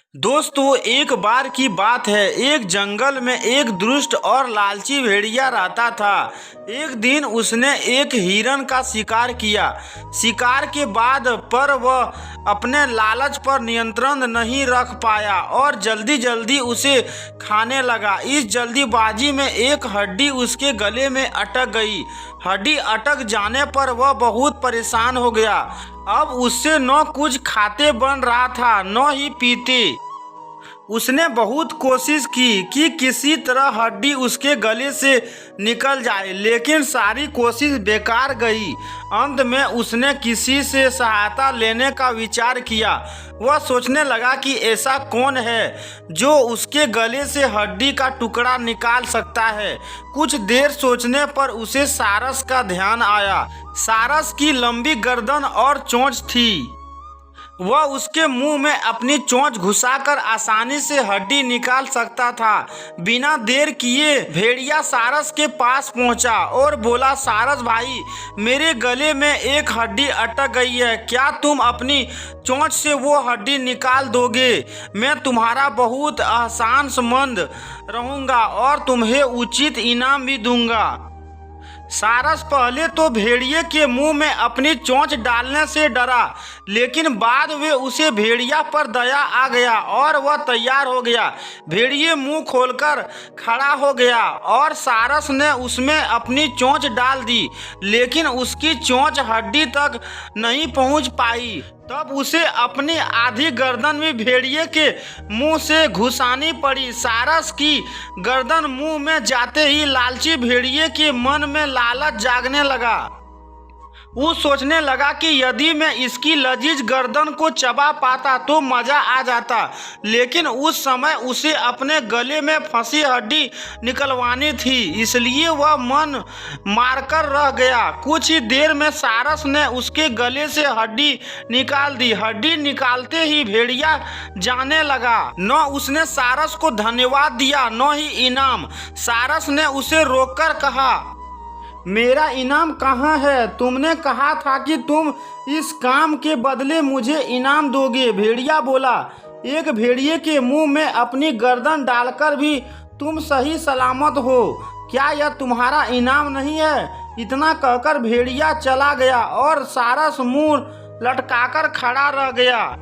दोस्तों, एक बार की बात है। एक जंगल में एक दुष्ट और लालची भेड़िया रहता था। एक दिन उसने एक हिरन का शिकार किया। शिकार के बाद पर वह अपने लालच पर नियंत्रण नहीं रख पाया और जल्दी जल्दी उसे खाने लगा। इस जल्दीबाजी में एक हड्डी उसके गले में अटक गई। हड्डी अटक जाने पर वह बहुत परेशान हो गया। अब उससे न कुछ खाते बन रहा था, न ही पीते। उसने बहुत कोशिश की कि किसी तरह हड्डी उसके गले से निकल जाए, लेकिन सारी कोशिश बेकार गई। अंत में उसने किसी से सहायता लेने का विचार किया। वह सोचने लगा कि ऐसा कौन है जो उसके गले से हड्डी का टुकड़ा निकाल सकता है। कुछ देर सोचने पर उसे सारस का ध्यान आया। सारस की लंबी गर्दन और चोंच थी। वह उसके मुंह में अपनी चोंच घुसाकर आसानी से हड्डी निकाल सकता था। बिना देर किए भेड़िया सारस के पास पहुंचा और बोला, सारस भाई, मेरे गले में एक हड्डी अटक गई है। क्या तुम अपनी चोंच से वो हड्डी निकाल दोगे? मैं तुम्हारा बहुत एहसानमंद रहूंगा और तुम्हें उचित इनाम भी दूंगा। सारस पहले तो भेड़िए के मुंह में अपनी चोंच डालने से डरा, लेकिन बाद में उसे भेड़िया पर दया आ गया और वह तैयार हो गया। भेड़िए मुंह खोलकर खड़ा हो गया और सारस ने उसमें अपनी चोंच डाल दी, लेकिन उसकी चोंच हड्डी तक नहीं पहुंच पाई। तब उसे अपनी आधी गर्दन भी भेड़िए के मुंह से घुसानी पड़ी। सारस की गर्दन मुंह में जाते ही लालची भेड़िए के मन में लालच जागने लगा। वो सोचने लगा कि यदि मैं इसकी लजीज गर्दन को चबा पाता तो मजा आ जाता, लेकिन उस समय उसे अपने गले में फंसी हड्डी निकलवानी थी, इसलिए वह मन मारकर रह गया। कुछ ही देर में सारस ने उसके गले से हड्डी निकाल दी। हड्डी निकालते ही भेड़िया जाने लगा। न उसने सारस को धन्यवाद दिया, न ही इनाम। सारस ने उसे रोककर कहा, मेरा इनाम कहाँ है? तुमने कहा था कि तुम इस काम के बदले मुझे इनाम दोगे। भेड़िया बोला, एक भेड़िए के मुंह में अपनी गर्दन डालकर भी तुम सही सलामत हो। क्या यह तुम्हारा इनाम नहीं है? इतना कहकर भेड़िया चला गया और सारस मुंह लटकाकर खड़ा रह गया।